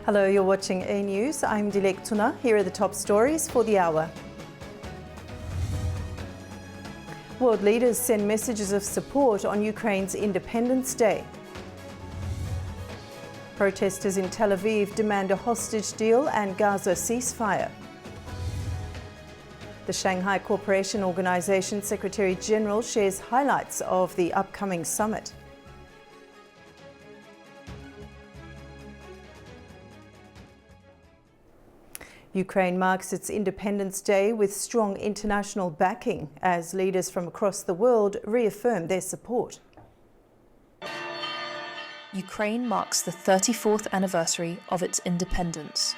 Hello, you're watching A News. I'm Dilek Tuna. Here are the top stories for the hour. World leaders send messages of support on Ukraine's Independence Day. Protesters in Tel Aviv demand a hostage deal and Gaza ceasefire. The Shanghai Cooperation Organization Secretary General shares highlights of the upcoming summit. Ukraine marks its Independence Day with strong international backing as leaders from across the world reaffirm their support. Ukraine marks the 34th anniversary of its independence.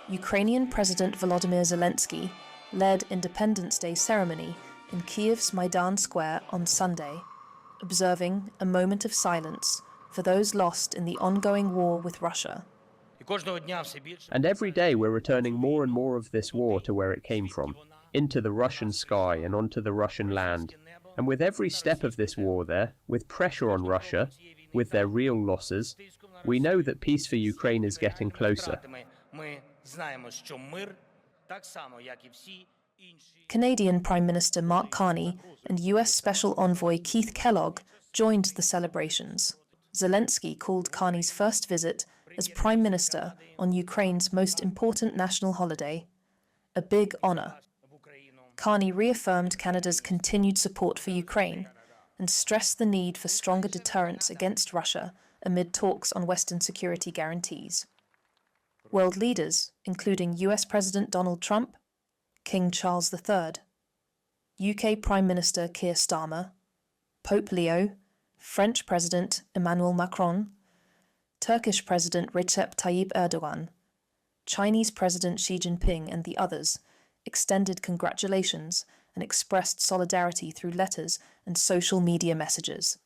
Ukrainian President Volodymyr Zelensky led Independence Day ceremony in Kyiv's Maidan Square on Sunday, observing a moment of silence for those lost in the ongoing war with Russia. And every day we're returning more and more of this war to where it came from, into the Russian sky and onto the Russian land. And with every step of this war there, with pressure on Russia, with their real losses, we know that peace for Ukraine is getting closer. Canadian Prime Minister Mark Carney and US Special Envoy Keith Kellogg joined the celebrations. Zelensky called Carney's first visit as Prime Minister on Ukraine's most important national holiday, a big honour. Carney reaffirmed Canada's continued support for Ukraine and stressed the need for stronger deterrence against Russia amid talks on Western security guarantees. World leaders, including US President Donald Trump, King Charles III, UK Prime Minister Keir Starmer, Pope Leo, French President Emmanuel Macron, Turkish President Recep Tayyip Erdogan, Chinese President Xi Jinping and the others extended congratulations and expressed solidarity through letters and social media messages.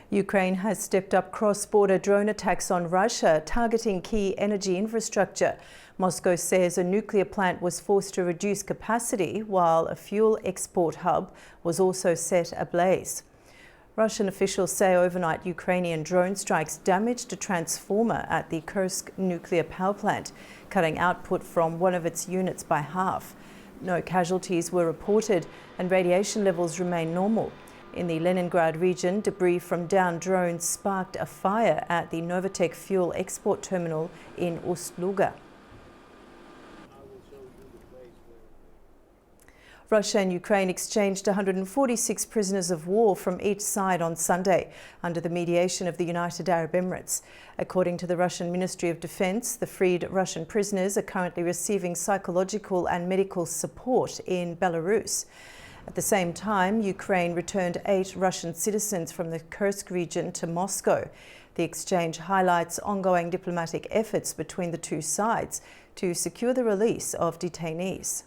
Ukraine has stepped up cross-border drone attacks on Russia, targeting key energy infrastructure. Moscow says a nuclear plant was forced to reduce capacity, while a fuel export hub was also set ablaze. Russian officials say overnight Ukrainian drone strikes damaged a transformer at the Kursk nuclear power plant, cutting output from one of its units by half. No casualties were reported and radiation levels remain normal. In the Leningrad region, debris from downed drones sparked a fire at the Novatek fuel export terminal in Ust-Luga. Russia and Ukraine exchanged 146 prisoners of war from each side on Sunday under the mediation of the United Arab Emirates. According to the Russian Ministry of Defense, the freed Russian prisoners are currently receiving psychological and medical support in Belarus. At the same time, Ukraine returned 8 Russian citizens from the Kursk region to Moscow. The exchange highlights ongoing diplomatic efforts between the two sides to secure the release of detainees.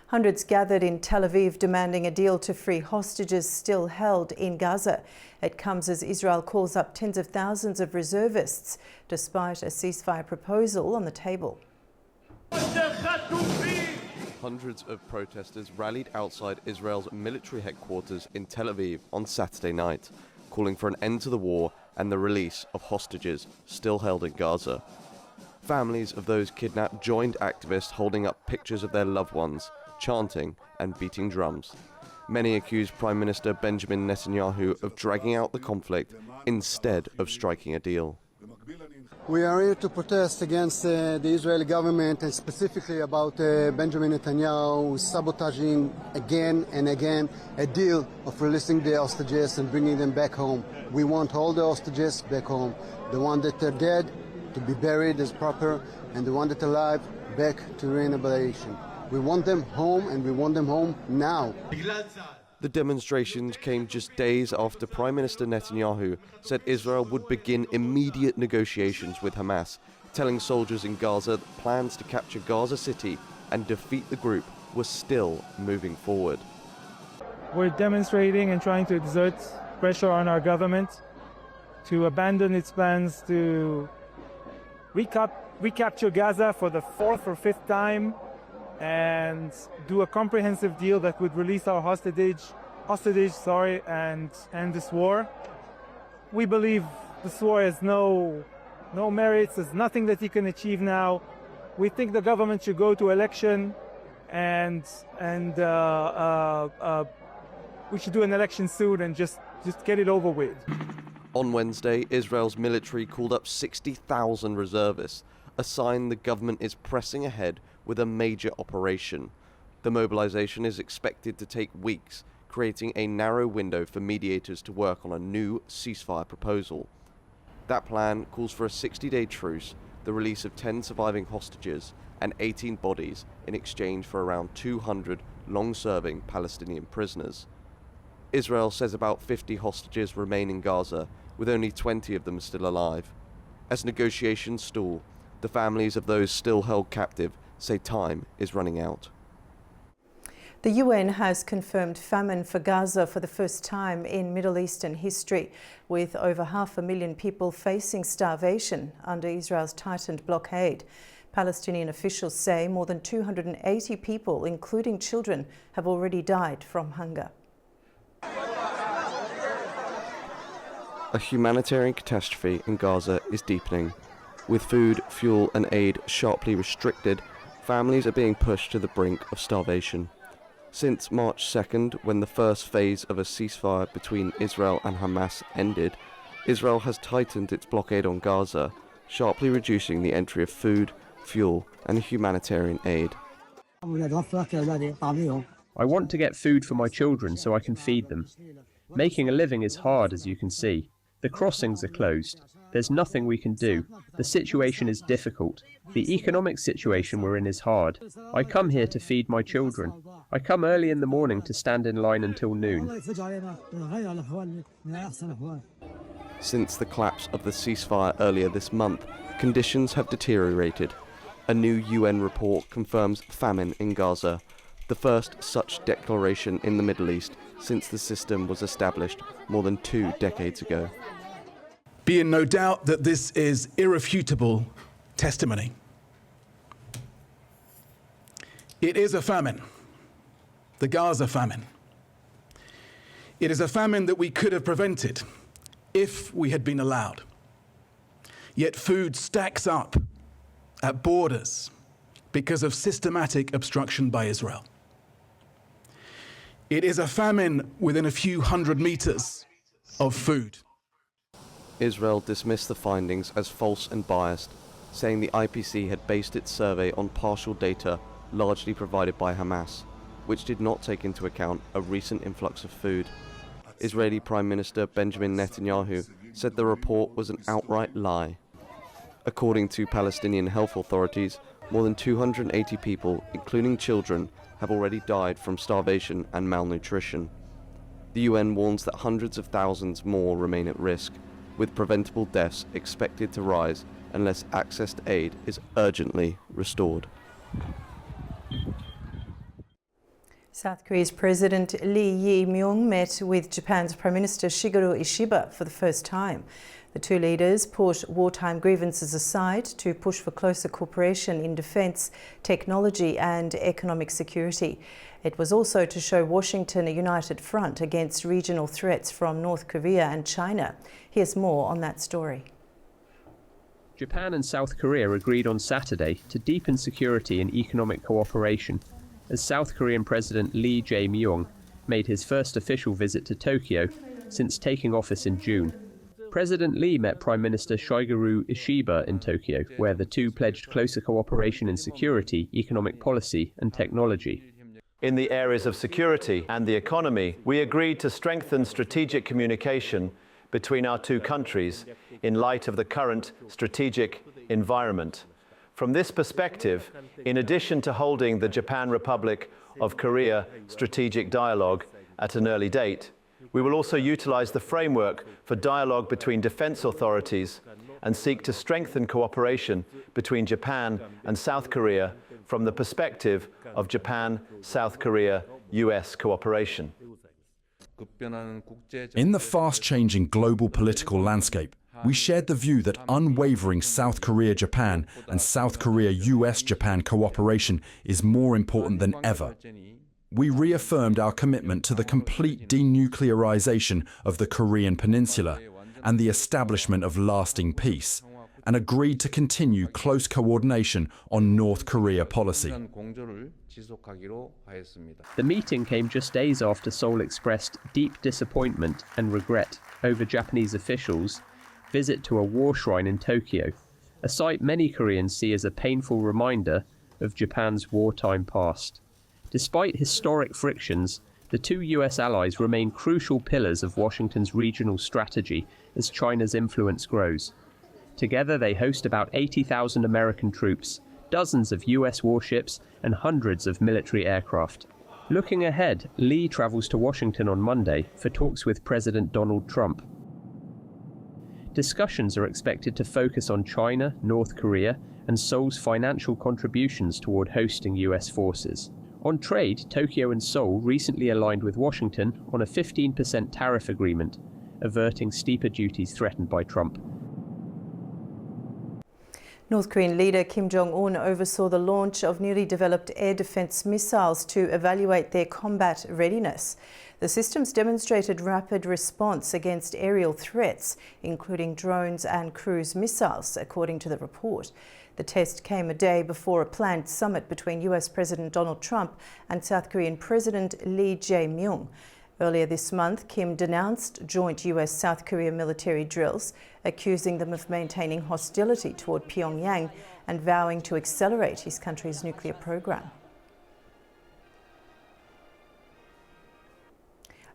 Hundreds gathered in Tel Aviv demanding a deal to free hostages still held in Gaza. It comes as Israel calls up tens of thousands of reservists, despite a ceasefire proposal on the table. Hundreds of protesters rallied outside Israel's military headquarters in Tel Aviv on Saturday night, calling for an end to the war and the release of hostages still held in Gaza. Families of those kidnapped joined activists holding up pictures of their loved ones, chanting and beating drums. Many accused Prime Minister Benjamin Netanyahu of dragging out the conflict instead of striking a deal. We are here to protest against the Israeli government and specifically about Benjamin Netanyahu sabotaging again and again a deal of releasing the hostages and bringing them back home. We want all the hostages back home. The ones that are dead to be buried as proper, and the ones that are alive back to rehabilitation. We want them home, and we want them home now. The demonstrations came just days after Prime Minister Netanyahu said Israel would begin immediate negotiations with Hamas, telling soldiers in Gaza that plans to capture Gaza City and defeat the group were still moving forward. We're demonstrating and trying to exert pressure on our government to abandon its plans to recapture Gaza for the 4th or 5th time and do a comprehensive deal that would release our hostage and end this war. We believe this war has no merits. There's nothing that he can achieve now. We think the government should go to election, and we should do an election soon and just get it over with. On Wednesday, Israel's military called up 60,000 reservists, a sign the government is pressing ahead with a major operation. The mobilization is expected to take weeks, creating a narrow window for mediators to work on a new ceasefire proposal. That plan calls for a 60-day truce, the release of 10 surviving hostages and 18 bodies in exchange for around 200 long-serving Palestinian prisoners. Israel says about 50 hostages remain in Gaza, with only 20 of them still alive. As negotiations stall, the families of those still held captive say time is running out. The UN has confirmed famine for Gaza for the first time in Middle Eastern history, with over 500,000 people facing starvation under Israel's tightened blockade. Palestinian officials say more than 280 people, including children, have already died from hunger. A humanitarian catastrophe in Gaza is deepening. With food, fuel and aid sharply restricted, families are being pushed to the brink of starvation. Since March 2nd, when the first phase of a ceasefire between Israel and Hamas ended, Israel has tightened its blockade on Gaza, sharply reducing the entry of food, fuel and humanitarian aid. I want to get food for my children so I can feed them. Making a living is hard, as you can see. The crossings are closed. There's nothing we can do. The situation is difficult. The economic situation we're in is hard. I come here to feed my children. I come early in the morning to stand in line until noon. Since the collapse of the ceasefire earlier this month, conditions have deteriorated. A new UN report confirms famine in Gaza, the first such declaration in the Middle East since the system was established more than 2 decades ago. Be in no doubt that this is irrefutable testimony. It is a famine, the Gaza famine. It is a famine that we could have prevented if we had been allowed. Yet food stacks up at borders because of systematic obstruction by Israel. It is a famine within a few hundred meters of food. Israel dismissed the findings as false and biased, saying the IPC had based its survey on partial data largely provided by Hamas, which did not take into account a recent influx of food. Israeli Prime Minister Benjamin Netanyahu said the report was an outright lie. According to Palestinian health authorities, more than 280 people, including children, have already died from starvation and malnutrition. The UN warns that hundreds of thousands more remain at risk, with preventable deaths expected to rise unless access to aid is urgently restored. South Korea's President Lee Jae-myung met with Japan's Prime Minister Shigeru Ishiba for the first time. The two leaders put wartime grievances aside to push for closer cooperation in defence, technology and economic security. It was also to show Washington a united front against regional threats from North Korea and China. Here's more on that story. Japan and South Korea agreed on Saturday to deepen security and economic cooperation as South Korean President Lee Jae-myung made his first official visit to Tokyo since taking office in June. President Lee met Prime Minister Shigeru Ishiba in Tokyo, where the two pledged closer cooperation in security, economic policy and technology. In the areas of security and the economy, we agreed to strengthen strategic communication between our two countries in light of the current strategic environment. From this perspective, in addition to holding the Japan Republic of Korea strategic dialogue at an early date, we will also utilize the framework for dialogue between defense authorities and seek to strengthen cooperation between Japan and South Korea from the perspective of Japan-South Korea-US cooperation. In the fast-changing global political landscape, we shared the view that unwavering South Korea-Japan and South Korea-US-Japan cooperation is more important than ever. We reaffirmed our commitment to the complete denuclearization of the Korean Peninsula and the establishment of lasting peace, and agreed to continue close coordination on North Korea policy. The meeting came just days after Seoul expressed deep disappointment and regret over Japanese officials' visit to a war shrine in Tokyo, a site many Koreans see as a painful reminder of Japan's wartime past. Despite historic frictions, the two US allies remain crucial pillars of Washington's regional strategy as China's influence grows. Together they host about 80,000 American troops, dozens of US warships, and hundreds of military aircraft. Looking ahead, Lee travels to Washington on Monday for talks with President Donald Trump. Discussions are expected to focus on China, North Korea, and Seoul's financial contributions toward hosting US forces. On trade, Tokyo and Seoul recently aligned with Washington on a 15% tariff agreement, averting steeper duties threatened by Trump. North Korean leader Kim Jong-un oversaw the launch of newly developed air defense missiles to evaluate their combat readiness. The systems demonstrated rapid response against aerial threats, including drones and cruise missiles, according to the report. The test came a day before a planned summit between US President Donald Trump and South Korean President Lee Jae-myung. Earlier this month, Kim denounced joint US-South Korea military drills, accusing them of maintaining hostility toward Pyongyang and vowing to accelerate his country's nuclear program.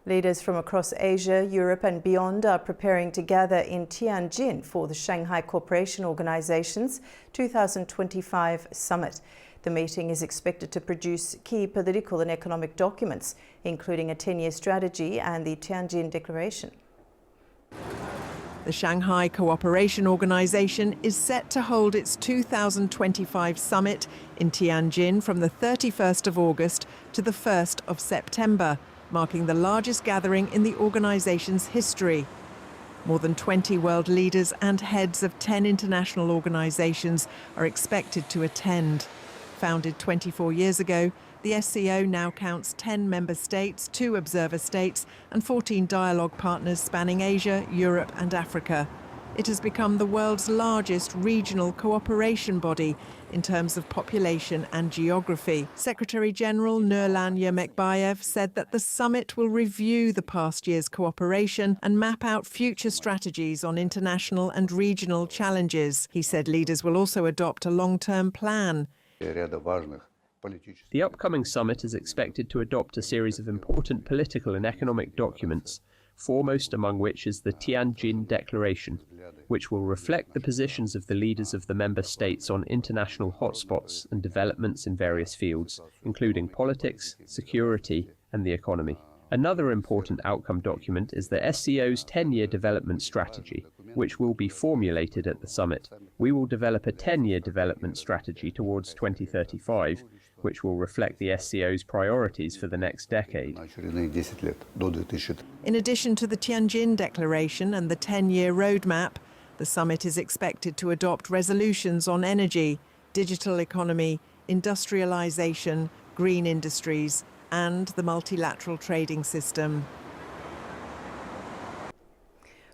Leaders from across Asia, Europe and beyond are preparing to gather in Tianjin for the Shanghai Cooperation Organization's 2025 summit. The meeting is expected to produce key political and economic documents, including a 10-year strategy and the Tianjin Declaration. The Shanghai Cooperation Organization is set to hold its 2025 summit in Tianjin from the 31st of August to the 1st of September, marking the largest gathering in the organization's history. More than 20 world leaders and heads of 10 international organizations are expected to attend. Founded 24 years ago, the SCO now counts 10 member states, 2 observer states, and 14 dialogue partners spanning Asia, Europe, and Africa. It has become the world's largest regional cooperation body in terms of population and geography. Secretary-General Nurlan Yermekbayev said that the summit will review the past year's cooperation and map out future strategies on international and regional challenges. He said leaders will also adopt a long-term plan. The upcoming summit is expected to adopt a series of important political and economic documents, foremost among which is the Tianjin Declaration, which will reflect the positions of the leaders of the member states on international hotspots and developments in various fields, including politics, security, and the economy. Another important outcome document is the SCO's 10-year development strategy, which will be formulated at the summit. We will develop a 10-year development strategy towards 2035, which will reflect the SCO's priorities for the next decade. In addition to the Tianjin Declaration and the 10-year roadmap, the summit is expected to adopt resolutions on energy, digital economy, industrialization, green industries, and the multilateral trading system.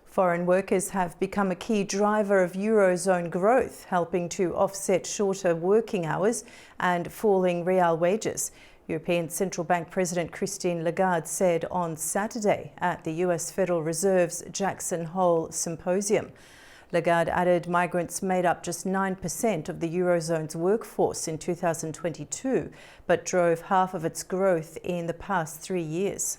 Foreign workers have become a key driver of Eurozone growth, helping to offset shorter working hours and falling real wages. European Central Bank President Christine Lagarde said on Saturday at the US Federal Reserve's Jackson Hole Symposium. Lagarde added migrants made up just 9% of the Eurozone's workforce in 2022, but drove half of its growth in the past 3 years.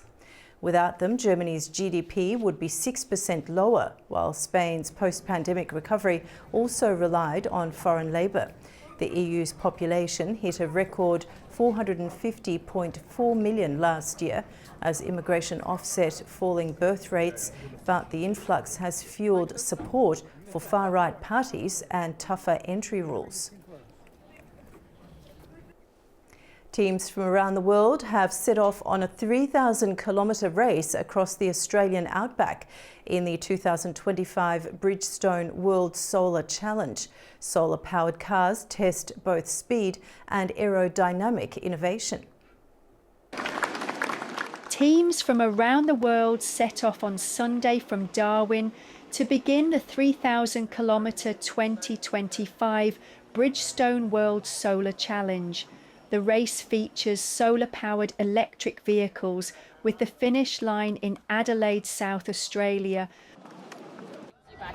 Without them, Germany's GDP would be 6% lower, while Spain's post-pandemic recovery also relied on foreign labour. The EU's population hit a record 450.4 million last year as immigration offset falling birth rates, but the influx has fueled support for far-right parties and tougher entry rules. Teams from around the world have set off on a 3,000-kilometre race across the Australian outback in the 2025 Bridgestone World Solar Challenge. Solar-powered cars test both speed and aerodynamic innovation. Teams from around the world set off on Sunday from Darwin to begin the 3,000-kilometre 2025 Bridgestone World Solar Challenge. The race features solar-powered electric vehicles with the finish line in Adelaide, South Australia.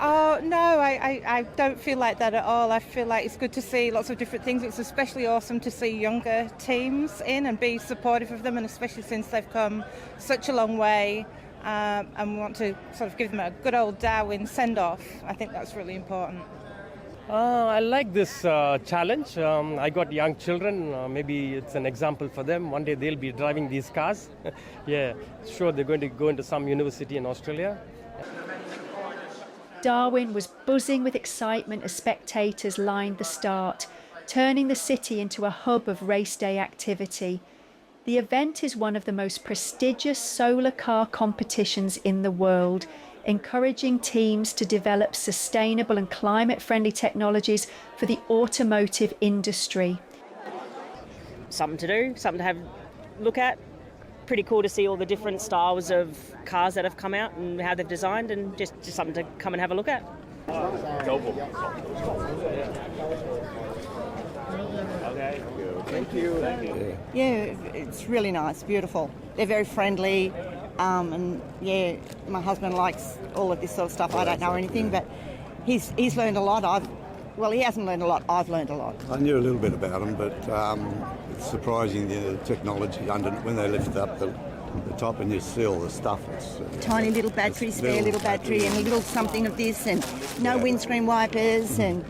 Oh, no, I don't feel like that at all. I feel like it's good to see lots of different things. It's especially awesome to see younger teams in and be supportive of them, and especially since they've come such a long way, and we want to sort of give them a good old Darwin send-off. I think that's really important. I like this challenge. I got young children. Maybe it's an example for them. One day they'll be driving these cars. Yeah, sure, they're going to go into some university in Australia. Darwin was buzzing with excitement as spectators lined the start, turning the city into a hub of race day activity. The event is one of the most prestigious solar car competitions in the world, encouraging teams to develop sustainable and climate-friendly technologies for the automotive industry. Something to do, something to have a look at. Pretty cool to see all the different styles of cars that have come out and how they've designed, and just something to come and have a look at. Thank you. Yeah, it's really nice, beautiful. They're very friendly, and yeah, my husband likes all of this sort of stuff. I don't know anything, but he's learned a lot. He hasn't learned a lot. I've learned a lot. I knew a little bit about them, but it's surprising the technology under when they lift up the top and you see all the stuff. It's tiny little battery, spare little battery, and a little something of this, and no windscreen wipers, and.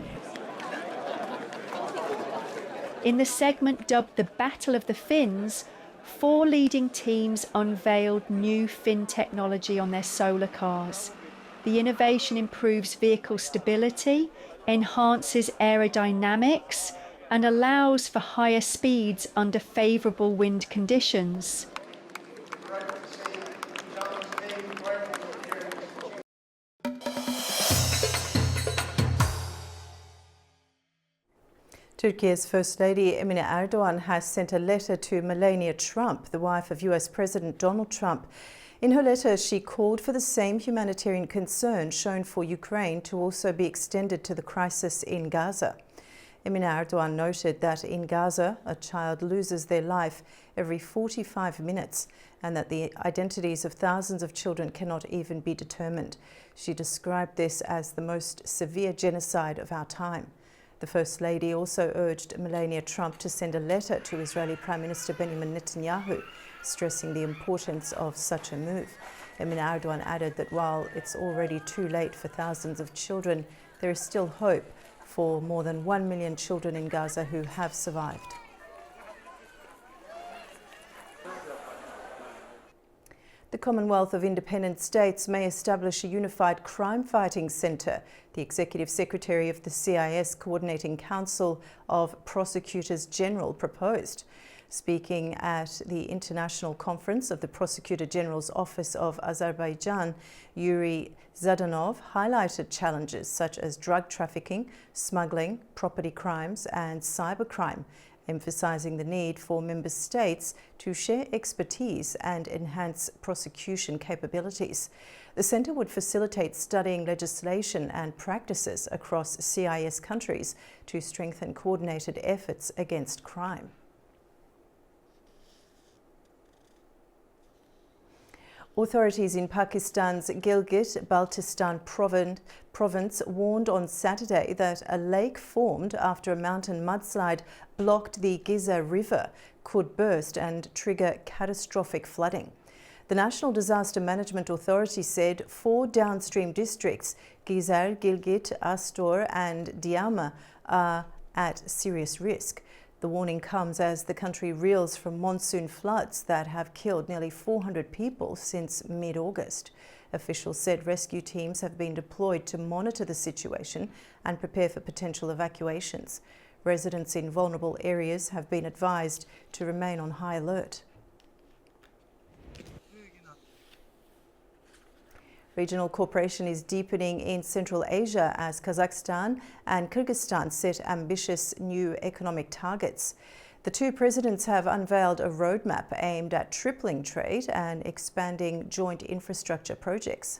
In the segment dubbed the Battle of the Fins, 4 leading teams unveiled new fin technology on their solar cars. The innovation improves vehicle stability, enhances aerodynamics, and allows for higher speeds under favourable wind conditions. Turkey's First Lady Emine Erdogan has sent a letter to Melania Trump, the wife of US President Donald Trump. In her letter, she called for the same humanitarian concern shown for Ukraine to also be extended to the crisis in Gaza. Emine Erdogan noted that in Gaza, a child loses their life every 45 minutes and that the identities of thousands of children cannot even be determined. She described this as the most severe genocide of our time. The First Lady also urged Melania Trump to send a letter to Israeli Prime Minister Benjamin Netanyahu, stressing the importance of such a move. Emine Erdogan added that while it's already too late for thousands of children, there is still hope for more than 1 million children in Gaza who have survived. The Commonwealth of Independent States may establish a unified crime-fighting centre, the Executive Secretary of the CIS Coordinating Council of Prosecutors General proposed. Speaking at the International Conference of the Prosecutor General's Office of Azerbaijan, Yuri Zadanov highlighted challenges such as drug trafficking, smuggling, property crimes and cybercrime, emphasising the need for member states to share expertise and enhance prosecution capabilities. The centre would facilitate studying legislation and practices across CIS countries to strengthen coordinated efforts against crime. Authorities in Pakistan's Gilgit-Baltistan province warned on Saturday that a lake formed after a mountain mudslide blocked the Giza River could burst and trigger catastrophic flooding. The National Disaster Management Authority said 4 downstream districts, Gizar, Gilgit, Astor and Diama, are at serious risk. The warning comes as the country reels from monsoon floods that have killed nearly 400 people since mid-August. Officials said rescue teams have been deployed to monitor the situation and prepare for potential evacuations. Residents in vulnerable areas have been advised to remain on high alert. Regional cooperation is deepening in Central Asia as Kazakhstan and Kyrgyzstan set ambitious new economic targets. The 2 presidents have unveiled a roadmap aimed at tripling trade and expanding joint infrastructure projects.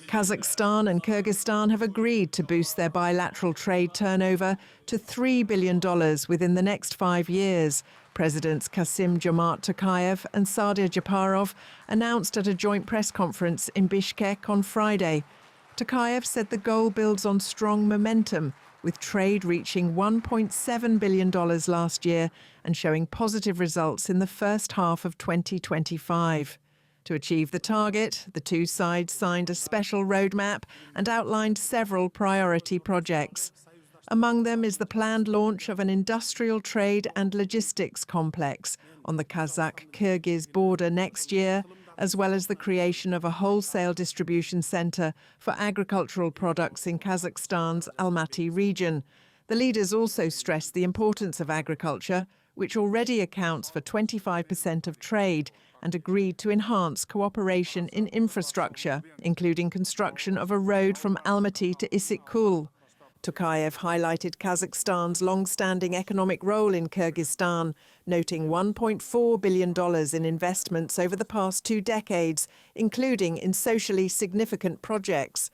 Kazakhstan and Kyrgyzstan have agreed to boost their bilateral trade turnover to $3 billion within the next 5 years. Presidents Kassym-Jomart Tokayev and Sadir Japarov announced at a joint press conference in Bishkek on Friday. Tokayev said the goal builds on strong momentum, with trade reaching $1.7 billion last year and showing positive results in the first half of 2025. To achieve the target, the two sides signed a special roadmap and outlined several priority projects. Among them is the planned launch of an industrial trade and logistics complex on the Kazakh-Kyrgyz border next year, as well as the creation of a wholesale distribution centre for agricultural products in Kazakhstan's Almaty region. The leaders also stressed the importance of agriculture, which already accounts for 25% of trade, and agreed to enhance cooperation in infrastructure, including construction of a road from Almaty to Issyk-Kul. Tokayev highlighted Kazakhstan's long-standing economic role in Kyrgyzstan, noting $1.4 billion in investments over the past 2 decades, including in socially significant projects.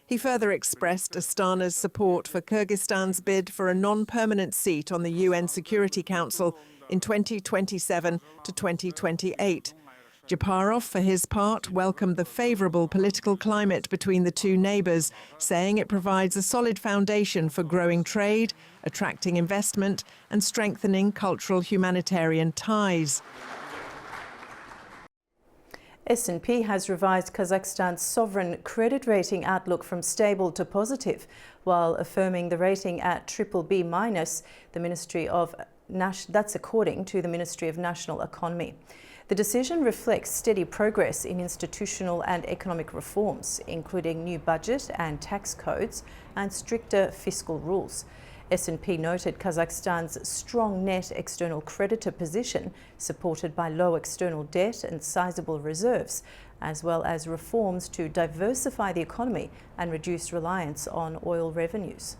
He further expressed Astana's support for Kyrgyzstan's bid for a non-permanent seat on the UN Security Council in 2027 to 2028. Japarov, for his part, welcomed the favourable political climate between the two neighbours, saying it provides a solid foundation for growing trade, attracting investment and strengthening cultural humanitarian ties. S&P has revised Kazakhstan's sovereign credit rating outlook from stable to positive, while affirming the rating at BBB-. That's according to the Ministry of National Economy. The decision reflects steady progress in institutional and economic reforms, including new budget and tax codes and stricter fiscal rules. S&P noted Kazakhstan's strong net external creditor position, supported by low external debt and sizable reserves, as well as reforms to diversify the economy and reduce reliance on oil revenues.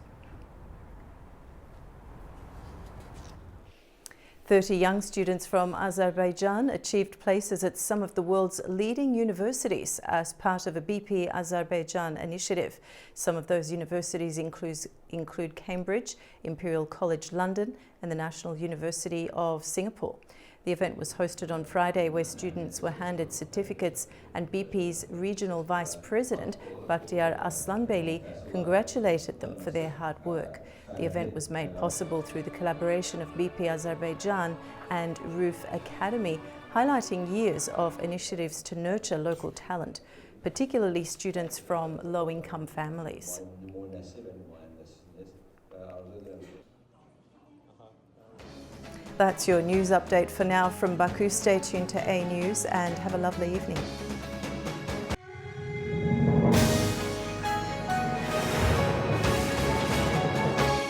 30 young students from Azerbaijan achieved places at some of the world's leading universities as part of a BP Azerbaijan initiative. Some of those universities include Cambridge, Imperial College London and the National University of Singapore. The event was hosted on Friday, where students were handed certificates, and BP's Regional Vice President, Bakhtiar Aslanbeyli, congratulated them for their hard work. The event was made possible through the collaboration of BP Azerbaijan and Roof Academy, highlighting years of initiatives to nurture local talent, particularly students from low-income families. That's your news update for now from Baku. Stay tuned to A News and have a lovely evening.